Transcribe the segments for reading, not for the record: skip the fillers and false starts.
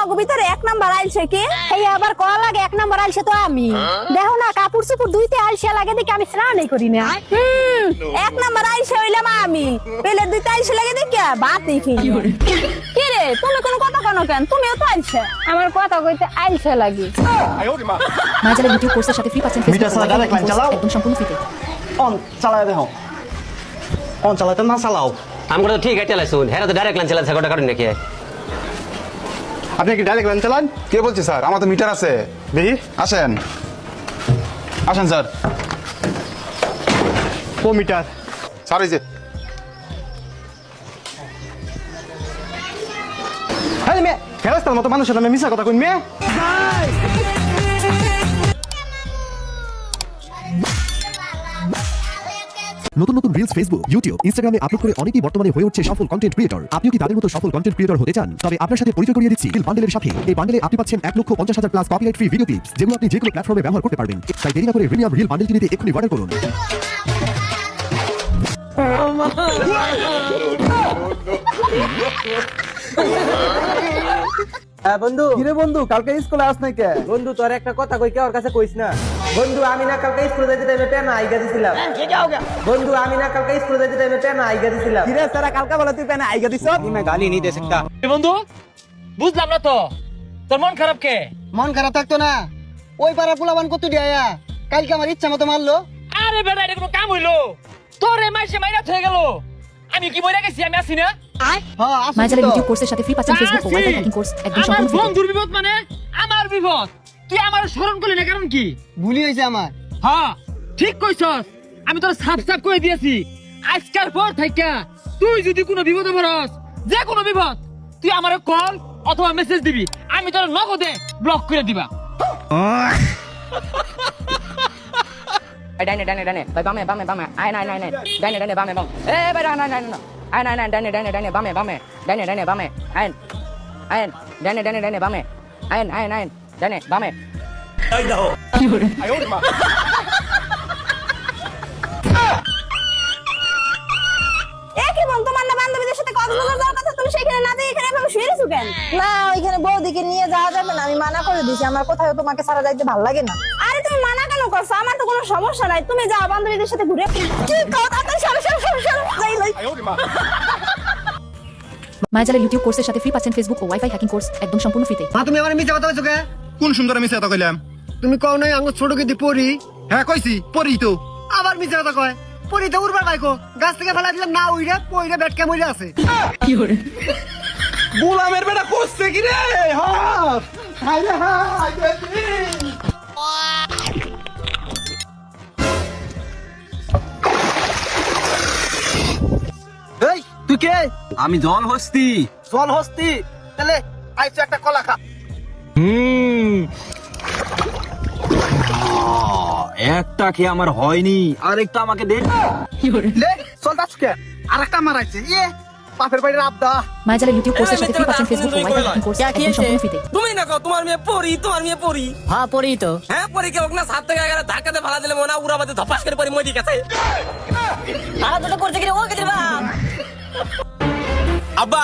তোমাকে ভিতরে এক নাম্বার আইলছে কি? এই আবার কল লাগে এক নাম্বার আইলছে তো আমি। দেখো না কাপড় চোপড় দুইতে আইলছে লাগে দেখি আমি স্নানই করি না। এক নাম্বার আইলছে হইলাম আমি। পেলে দুইটা আইলছে লাগে দেখি ভাত দেখি। কি রে তুমি কোনো কথা কেন কেন? তুমিও তো আইলছে। আমার কথা কইতে আইলছে লাগে। মাঝারে ভিডিও কোর্সের সাথে ফ্রি পাচ্ছেন মিটার চালা ডাইরেক্ট লাইন চালাও একদম সম্পূর্ণ ফ্রিতে। অন চালায় দেখো অন চালাতে না চালাও আমরা তো ঠিক আছে চালাইছুন হেরা তো ডাইরেক্ট লাইন চালাচ্ছে গোটা কারণ নাকি আপনি কি ডাইরেক্ট লাইন চালান? কে বলছে স্যার? আমার তো মিটার আছে। দেখি আসেন আসেন স্যার। ও মিটার স্যার এই যে হ্যাঁ মে ফেরাস্তার মতো মানুষের নামে মিশা কথা কইন মে নতুন নতুন রিলস ফেসবুক ইউটিউব ইনস্টাগ্রামে আপলোড করে অনেকেই বর্তমানে হয়ে উঠছে সফল কন্টেন্ট ক্রিয়েটর। আপনিও কি তাদের মতো সফল কন্টেন্ট ক্রিয়েটর হতে চান? তবে আপনার সাথে পরিচয় করিয়ে দিচ্ছি রিল বান্ডেলের সাথে। এই বান্ডেলে আপনি পাচ্ছেন 1,50,000 plus copyright free video clips, যেগুলো আপনি যে কোনো প্ল্যাটফর্মে ব্যবহার করতে পারবেন। তাই দেরি না করে প্রিমিয়াম রিল বান্ডেলটি নিতে এক্ষুনি অর্ডার করুন। বন্ধু কিরে বন্ধু কালকে স্কুলে আস নাই কে? বন্ধু তোর একটা কথা কই কে ওর কাছে কইস না। বন্ধু আমি না কালকে স্কুলে যাইতে টাইমে পেনা আইগা দিছিলাম। বন্ধু আমি না কালকে স্কুলে যাইতে টাইমে পেনা আইগা দিছিলাম। কিরে সারা কালকে বলে তুই পেনা আইগা দিছ? তুমি গালি নি দেছ একটা। বন্ধু বুঝলাম না তো তোর মন খারাপ কে? মন খারাপ থাকতো না ওই পাড়া পোলাবান কত দিয়া কালকে আমার ইচ্ছা মতো মারলো। আরে বেটা এটা কোনো কাম হইলো? তোরে মাইসে মাইরা হয়ে গেল। আমি কি মরে গেছি? আমি আছি না? হ্যাঁ মাঝারে ভিডিও কোর্সের সাথে ফ্রি পাচ্ছেন ফেসবুক ও ওয়াইফাই হ্যাকিং কোর্স একদম আমার সম্পূর্ণ ফ্রিতে। বন্ধুর বিপদ মানে আমার বিপদ। তুই আমার স্মরণ করলি না কারণ কি? ভুলি হইছে আমার। হ্যাঁ ঠিক কইছস। আমি তোর সাফ সাফ কই দিয়েছি আজকাল পর থাইকা তুই যদি কোনো বিপদে পড়স, যে কোনো বিপদ, তুই আমারে কল অথবা মেসেজ দিবি, আমি তোর নগদে ব্লক করে দিবা। ডাইনে ডাইনে ডাইনে ভাই বামে বামে বামে আয় নাই নাই নাই ডাইনে ডাইনে বামে বাম এ ভাই না না না আয় নাই নাই ডাইনে ডাইনে ডাইনে বামে বামে ডাইনে ডাইনে বামে আয় আয় ডাইনে ডাইনে ডাইনে বামে আয় আয় আয় ডাইনে বামে আই দাও কি করে আয় ওরে মা একই বল তোমার না বান্ধবীদের সাথে কক্সবাজার যাওয়ার কথা, তুমি সেখানে না যেয়ে এখানে এভাবে শুয়ে রয়েছো কেন? না ওইখানে বৌদিকে নিয়ে যাওয়া যাবে না, আমি মানা করে দিছি। আমার কোথাও তোমাকে ছাড়া যাইতে ভালো লাগে না। আরে তুমি মানা কেন করছো? আমার তো কোনো সমস্যা নাই, তুমি যাও বান্ধবীদের সাথে ঘুরে। কি কথা তো সর যাই লই। আয় ওরে মা মাঝারে ইউটিউব কোর্সের সাথে ফ্রি পাচ্ছেন ফেসবুক ও ওয়াইফাই হ্যাকিং কোর্স একদম সম্পূর্ণ ফ্রিতে। মা তুমি আমার মিথ্যা কথা কইছো কে? কোন সুন্দর মিছে কথা কইলাম? তুমি কও নাই আঙ্গুর ছোট কি দি পড়ি? হ্যাঁ কইছি পড়ি তো। আবার মিথ্যা কথা কয়। পড়ি তো উড়বার বাইকো গাছ থেকে ফেলা দিলাম না উইরা পইরা বেটকা মইরা আছে। কি করে গোলামের বেটা করছে কি রে? হ্যাঁ হাই রে হাই বেবি এই তুই কে? আমি জল হস্তি। জল হস্তি তাহলে আইছো একটা কলা খা। একটা খেয়ে আমার হয়নি আরেকটা আমাকে দে। লে চল দাস কে আরেকটা মারাইছে ইয়ে বাপের বাড়ির আবদা। মাঝারে ইউটিউব কোর্সের সাথে ফ্রি পাচ্ছেন ফেসবুক ও ওয়াইফাই হ্যাকিং কোর্স একদম সম্পূর্ণ ফ্রিতে। তুমি না কও তোমার মেয়ে পড়ি, তোমার মেয়ে পড়ি। হ্যাঁ পড়ি তো হ্যাঁ পড়ি কে ওকনা সাত থেকে এগারে ধাক্কাতে ফালা দিলে মনে উড়াবাদে ধপাস করে পড়ি মরি গেছে। আর দুটো করতে গেলে ও কেটে বা আব্বা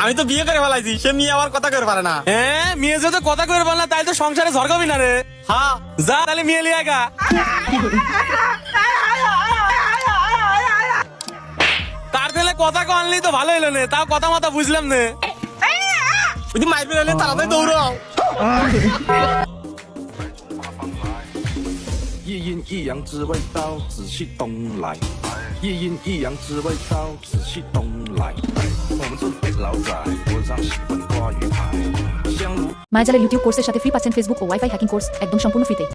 আমি তো বিয়ে করে ফেলাইছি, সে মেয়ে আমার কথা করে পারে না। হ্যাঁ মেয়ে যদি কথা করে পারে না তাই তো সংসারে ঝরকাবি না রে। হ্যাঁ যা তাহলে মেয়ে লিয়ে গা। তার দিলে কথা আনলি তো ভালো হইলো না, তাও কথা মাথা বুঝলাম না। যদি মাইর হলে তাড়াতাড়ি দৌড়াও।一阴一阳之谓道，仔细东来。一阴一阳之谓道，仔细东来。我们是北老仔，桌上喜欢挂鱼牌。香炉。মাঝারে ইউটিউব কোর্সের সাথে ফ্রি পাচ্ছেন ফেসবুক ও ওয়াইফাই হ্যাকিং কোর্স একদম সম্পূর্ণ ফ্রিতে।